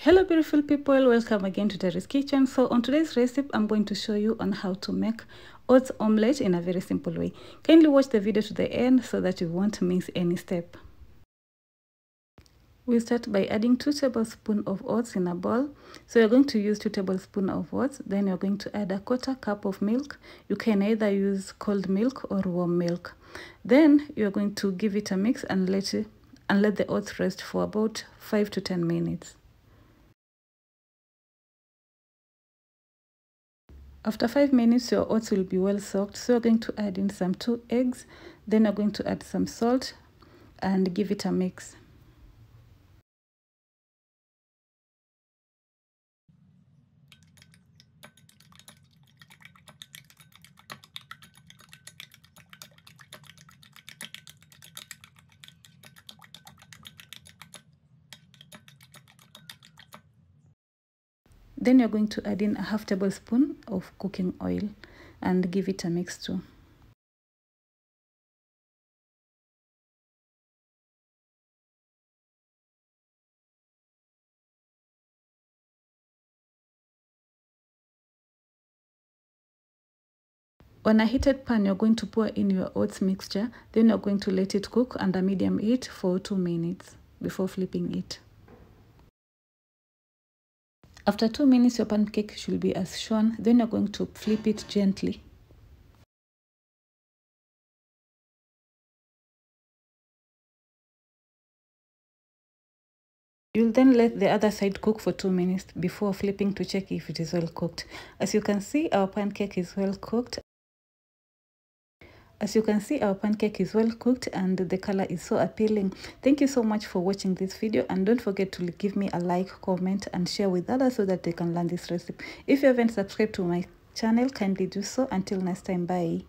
Hello beautiful people, welcome again to Terry's Kitchen. So on today's recipe, I'm going to show you on how to make oats omelette in a very simple way. Kindly watch the video to the end so that you won't miss any step. We'll start by adding 2 tablespoons of oats in a bowl. So you're going to use 2 tablespoons of oats. Then you're going to add a 1/4 cup of milk. You can either use cold milk or warm milk. Then you're going to give it a mix and let the oats rest for about 5 to 10 minutes. After 5 minutes, your oats will be well soaked. So you're going to add in some 2 eggs. Then you're going to add some salt and give it a mix. Then you're going to add in a 1/2 tablespoon of cooking oil and give it a mix too. On a heated pan, you're going to pour in your oats mixture. Then you're going to let it cook under medium heat for 2 minutes before flipping it. After 2 minutes, your pancake should be as shown. Then you're going to flip it gently. You'll then let the other side cook for 2 minutes before flipping to check if it is well cooked. As you can see, our pancake is well cooked. And the color is so appealing. Thank you so much for watching this video, and don't forget to give me a like, comment and share with others so that they can learn this recipe. If you haven't subscribed to my channel, kindly do so. Until next time, bye.